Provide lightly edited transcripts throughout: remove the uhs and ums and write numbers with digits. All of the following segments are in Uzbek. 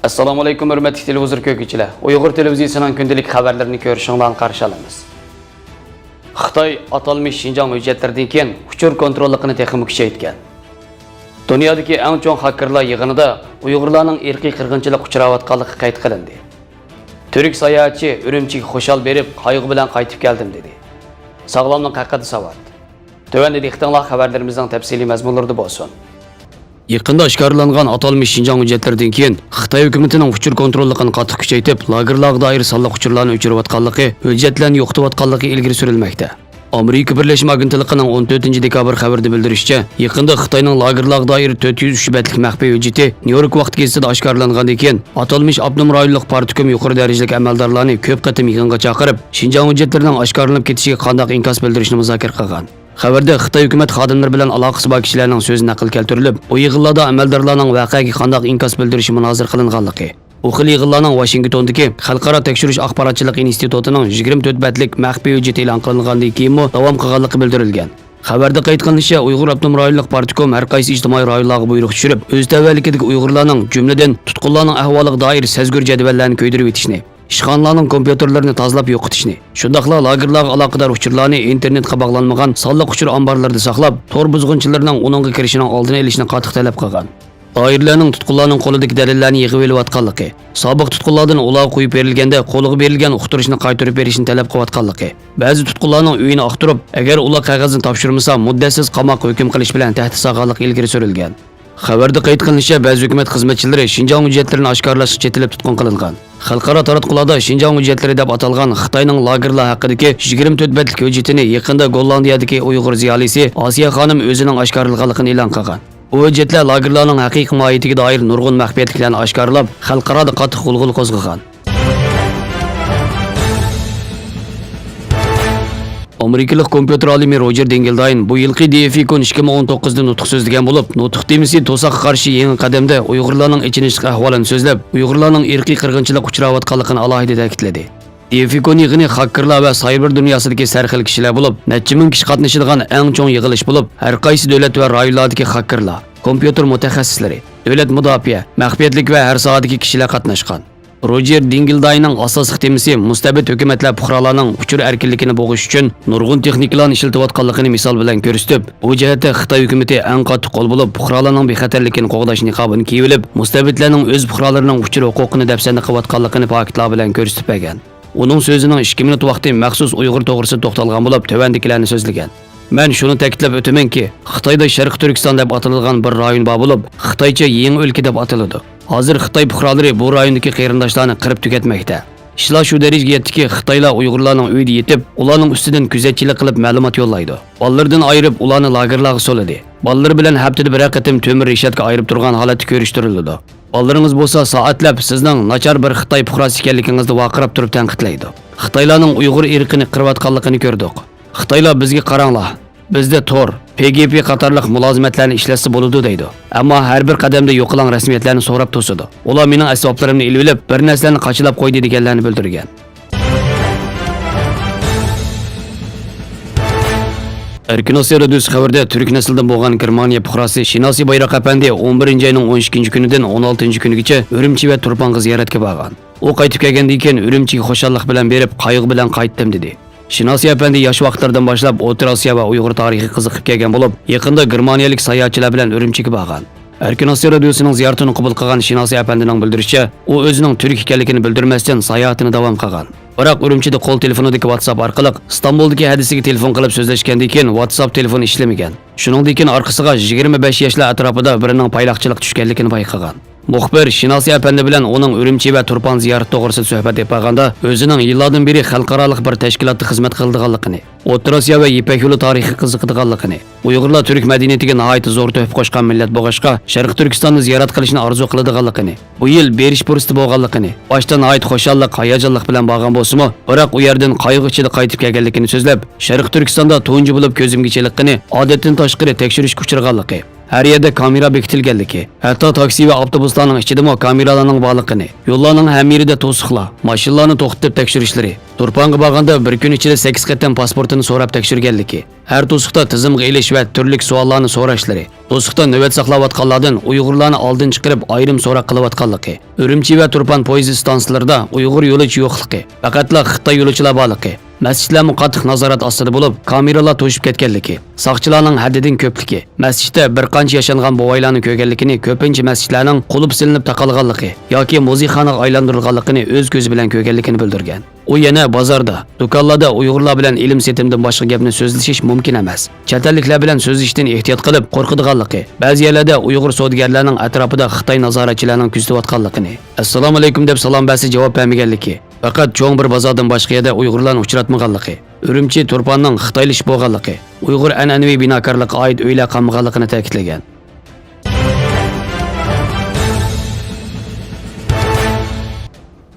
Assalomu alaykum hurmatli televizor ko'ruvchilar. Uyg'ur televiziyasining kundalik xabarlarini ko'rishingizdan qarshi olamiz. Xitoy atalmış Şinjan hujjatlaridan keyin uchur kontrolligini texnik kuchaytirgan. Dunyodagi eng chong hakkerlar yig'inida Uyg'urlarning irqiy qirg'inchilik uchrayotganligi qayd qilindi. Turk sayohatchi Urumchiga xushal berib, qayg'u bilan qaytib keldim dedi. Sog'lomlik haqida savat. Tövəndə ixtilaf xəbərlərimizdən təfsili məzmunlarda bolsun. Yaqında oshkorlangan atalmış Şinjan hujjatlaridan keyin Xitoy hukumatining uchur kontrolligini qattiq kuchaytirib, lagerlarga doir sonli uchurlarni o'chirayotganligi, hujjatlarni yo'qotayotganligi ilgari surilmoqda. Amerika Birleşme Agentligining 14 dekabr xabarida bildirishicha, yaqında Xitoyning lagerlarga doir 403 betlik maxfiy hujjati Nyu-York vaqt gazetida oshkorlangandan keyin atalmış Abnum rayonlik partikum yuqori darajalik amaldorlarni ko'p qatim yig'inga chaqirib, Şinjan hujjatlarining oshkorlanib ketishiga qanday inkas bildirishni muzokara qilgan. Xabarda Xitoy hukumat xodimlari bilan aloqasi bor kishilarning so'zi naql keltirilib, u yig'inlarda amaldorlarning voqeaga qanday inkas bildirishi munozir qilinganligi. U xil yig'inlarning Washingtondagi Xalqaro tekshirish axborotchilik institutining 24 betlik maxfiy hujjati e'lon qilingandan keyin davom qilganligi bildirilgan. Xabarda qayd qilinishicha, Uyg'ur Abnum rayonlik partikum har qaysi ijtimoiy rayonlarga buyruq tushirib, o'z tavallikidagi Uyg'urlarning, jumladan tutqunlarning ahvoliga doir sezgur jadvallarni ko'ydirib etishni, ishxonalarning kompyuterlarini tozalab yo'qotishni, shundaqla lagerlarga aloqador uchurlarni internetga bog'lanmagan sonli uchur omborlarida saqlab, tor buzg'unchilarning uningga kirishining oldini olishni qattiq talab qilgan. Doirlarning tutqunlarning qo'lidagi dalillarni yig'ib olayotganligi, sobiq tutqunlardan ular qo'yib berilganda qo'liga berilgan uqtirishni qaytarib berishni talab qilayotganligi, ba'zi tutqunlarning uyini aqtirib, agar ular qog'ozni topshirmasa, muddatsiz qamoq hukm qilish bilan tahdid solganligi ilgari surilgan. Xabarda qayd qilinishicha, ba'zi hukumat xizmatchilari Şinjan hujjatlarini oshkorlashga chetilib tutqun qilingan. Xalqaro taratqularda Şinjan hujjatlari deb atalgan Xitoyning lagerlar haqidagi 24 betlik hujjatini yaqinda Gollandiyadagi Uyg'ur ziyolisi Asiya xonim o'zining oshkorlaganligini e'lon qilgan. Bu hujjatlar lagerlarning haqiqiy mohiyatiga doir nurg'un maxfiyatliklarni oshkorlab, xalqaroda qattiq g'ulg'ul qo'zg'agan. Amerikalik kompyuter olimi Roger Dengildayn bu yilgi DFCon 2019da nutq so'zlagan bo'lib, nutq temisi to'saqqa qarshi yangi qadamda Uyg'urlarning ichinishlik ahvolini so'zlab, Uyg'urlarning irqiy qirg'inchilik uchrayotganligini alohida ta'kidladi. DFCon yig'ini hakkerlar va sayber dunyosidagi sarxil kishilar bo'lib, necha ming kishi qatnashadigan eng chong yig'ilish bo'lib, har qaysi davlat va rayonlardagi hakkerlar, kompyuter mutaxassislari, davlat mudofaa, maxfiyatlik va har soatdagi kishilar qatnashgan. Roger Dengildaynning asosiy temisi mustabid hukumatlar fuqarolarning uchur erkinligini bo'g'ish uchun nurg'un texnikalarni ishlatayotganligini misol bilan ko'rsatib, bu jihatda Xitoy hukumati eng qattiq qo'l bo'lib, fuqarolarning bexatarligini qo'g'dash niqobini kiyib, mustabidlarning o'z fuqarolarining uchur huquqini dafsanda qilayotganligini faktlar bilan ko'rsatib bergan. Uning so'zining 2 minut vaqti maxsus Uyg'ur to'g'risida to'xtalgan bo'lib, tövandikilarni so'zlagan. Men shuni ta'kidlab o'tamanki, Xitoyda Sharq Turkiston deb atalgan bir rayon bor bo'lib, Xitoycha yangi o'lka deb ataladi. Hozir Xitoy fuqarolari bu rayondagi qarindoshlarni qirib tugatmoqda. Ishlar shu darajaga yetdiki, Xitoylar Uyg'urlarning uyida yetib, ularning ustidan kuzatchilik qilib ma'lumot yo'llaydi. Bolalardan ayirib, ularni lagerlarga soladi. Bolalar bilan haftada bir qatim to'mir reshatka ayirib turgan holatda ko'rishtiriladi. Bolalaringiz bo'lsa, soatlab sizning nachar bir Xitoy fuqarosi ekanligingizni vaqirab turib tanqidlaydi. Xitoylarning Uyg'ur irqini qirayotganligini ko'rdik. Xitoylar bizga qaranglar. Bizda Tor, PGP qatorliq mulozimatlarni ishlatsa bo'ladi deydi. Ammo har bir qadamda yo'qolan rasmiyatlarni so'rab to'sadi. Ular mening asboblarimni ilib, bir narsalarni qachilab qo'ydi deganlarni bildirgan. Erkinosiya radiosi xabarida Turk nasldan bo'lgan Germaniya fuqarosi Shinasi Bayroq apandi 11-oyning 12-kunidan 16-kunigacha Urumchi va Turponga ziyoratga borgan. U qaytib kelgandan keyin Urumchiga xushallik bilan berib, qayg'u bilan qaytdim dedi. Shinasi apandi yosh vaqtlardan boshlab O'rta Osiyo va Uyg'ur tarixiga qiziqib kelgan bo'lib, yaqinda Germaniyalik sayohatchilar bilan Urumchiga borgan. Erkinosiya radiosining ziyoratini qabul qilgan Shinasi apandining bildirishicha, u o'zining turk ekanligini bildirmasdan sayohatini davom qilgan. Biroq Urumchida qo'l telefonidagi WhatsApp orqali Istanbuldagi hadisiga telefon qilib so'zlashgandan keyin WhatsApp telefoni ishlamagan. Shuningdek keyin orqasiga 25 yoshli atrofida birining payloqchilik tushganligini payqagan. Muxbir Shinasi apandi bilan uning Urumchi va Turpan ziyorati to'g'risida suhbat etganda o'zining yillardan beri xalqaro bir tashkilotda xizmat qilganligini, O'rta Osiyo va Ipak yo'li tarixiga qiziqadiganligini, Uyg'urlar turk madaniyatiga nihoyat zo'r to'hfa qo'shgan millat bo'lg'achqa Sharq Turkistonni ziyorat qilishni orzu qiladiganligini, bu yil berish fursati bo'lganligini, boshdan nihoyat xushallik, hayajonlik bilan borgan bo'lsa-mu, biroq u yerdan qayg'u ichida qaytib kelganligini so'zlab, Sharq Turkistonda tunji bo'lib ko'zimga cheliqqini, odatdan tashqari tekshirishga uchraganligi, Her yerde kamera bekitilganligi, hatto taksi ve avtobuslarning ichidami kameralarning borligini, yo'llarning ham yerida to'siqlar, mashinalarni to'xtatib tekshirishlari, Turpanga borganda bir kun ichida 8 qatam pasportini so'rab tekshirganligi, har to'siqda tizimga elish va turli savollarni so'rashlari, to'siqda navbat saqlayotganlardan Uyg'urlarni oldin chiqarib ayrim so'roq qilayotganligi, Urumchi va Turpan poyezd stansiyalarida Uyg'ur yo'lovchi yo'qligi, faqatla Xitoy yo'lovchilar borligi, masjidlarning qattiq nazorat ostida bo'lib, kameralar to'shib ketganligi, soqchilarning haddidan ko'pligi, masjidda bir qancha yashangan boylarni ko'rganligini, ko'pincha masjidlarning qulub silinib taqalganligi yoki muzixonaga aylantirilganligini o'z ko'zi bilan ko'rganligini bildirgan. U yana bozorda, do'konlarda Uyg'urlar bilan ilm setimdan boshqa gapni so'zlashish mumkin emas. Chet elliklar bilan so'zlashdan ehtiyot qilib qo'rqadiganligi, ba'zi yerlarda Uyg'ur savdogarlarning atrofida Xitoy nazoratchilarining kuzatayotganligini, assalomu alaykum deb salom bersa javob bermaganligi, faqat cho'ng bir bozordan boshqa yerda Uyg'urlarni uchratmaganligi, Urumchi Turpanning Xitoylish bo'lganligi, Uyg'ur an'anaviy binokorlikqa oid uylar qolmaganligini ta'kidlagan.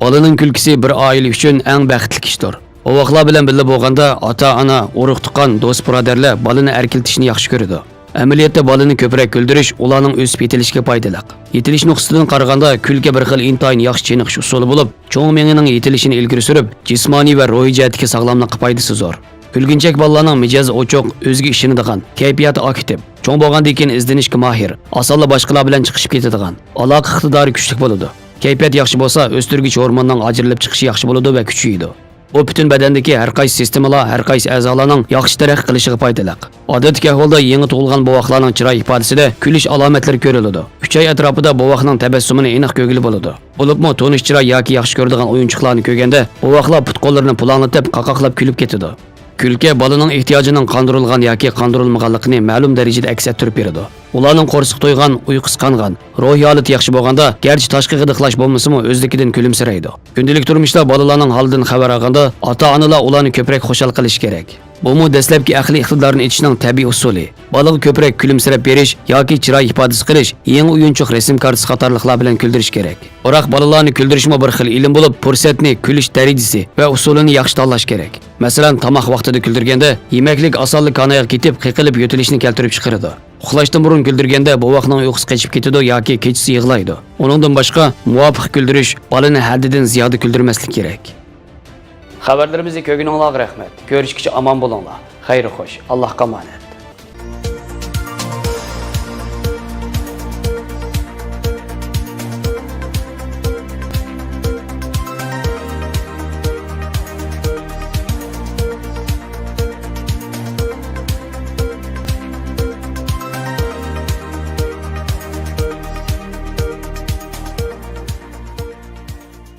Balaning kulkisi bir oila uchun eng baxtli ishdir. Ovoqlar bilan birga bo'lganda ota-ona, urug' tuqqan, do'st birodarlar balani erkiltishni yaxshi ko'radi. Amaliyotda balani ko'proq kuldirish ularning o'sib yetilishiga foydali. Yetilish nuqtasidan qaraganda kulka bir xil intayin yaxshi chiniqish usuli bo'lib, cho'ng mengining yetilishini ilgari surib, jismoniy va ruhiy jihatga sog'lomlikqa foydasi zo'r. Kulginchak bolalarning mijozi ochiq, o'ziga ishonadigan, kayfiyati aktiv, cho'ng bo'lgandan keyin izlanishga mohir, osonla boshqalar bilan chiqishib ketadigan, aloqa iqtidori kuchli bo'ladi. Kayfiyat yaxshi bo'lsa, o'stirgich hormonning ajrilib chiqishi yaxshi bo'ladi va kuchayadi. Bu butun badandagi har qaysi sistemalar, har qaysi a'zolarning yaxshi taraqqiy qilishiga foydali. Odatdagi ahvolda yangi tug'ilgan bovoqlarning chiroy ifodasida kulish alomatlari ko'riladi. 3 oy atrofida bovoqning tabassumini aniq ko'rgili bo'ladi. Bo'libmi to'nish chiroy yoki yaxshi ko'radigan o'yinchiqlarni ko'rganda, bovoqlar put-qo'llarini pulanlatib, qaqoqlab kulib ketadi. Kulka bolaning ehtiyojining qondirilgan yoki qondirilmaganligini ma'lum darajada aks ettirib beradi. Ularning qo'rsiq to'ygan, uyqusi qongan, ruhiy holati yaxshi bo'lganda, garchi tashqi g'idiqlash bo'lmasa-mu o'zligidan kulimsiraydi. Kundalik turmushda bolalarning holidan xabar olganda, ota-onalar ularni ko'proq xushal qilish kerak. Bu dastlabki aqliy iqtidorni etishning tabiiy usuli. Bolaga ko'proq kulimsirab berish yoki chiroy ifodasi qilish, yangi o'yinchoq rasm kartasi qatorliqlar bilan kuldirish kerak. Biroq bolalarni kuldirishmi bir xil ilm bo'lib, fursatni, kulish darajasi va usulini yaxshi tanlash kerak. Masalan, tomoq vaqtida kuldirganda, yemaklik osonlik qoniga ketib, qiqilib yo'tilishni keltirib chiqaradi. Uxlashdan burun kuldirganda bovoqning uyqusi qochib ketadi yoki kechasi yig'laydi. Uningdan boshqa muvofiq kuldirish, bolani haddidan ziyoda kuldirmaslik kerak. Xabarlarimizni ko'rganingizga rahmat. Ko'rishguncha omon bo'linglar. Xayr xo'sh. Allohga omonat.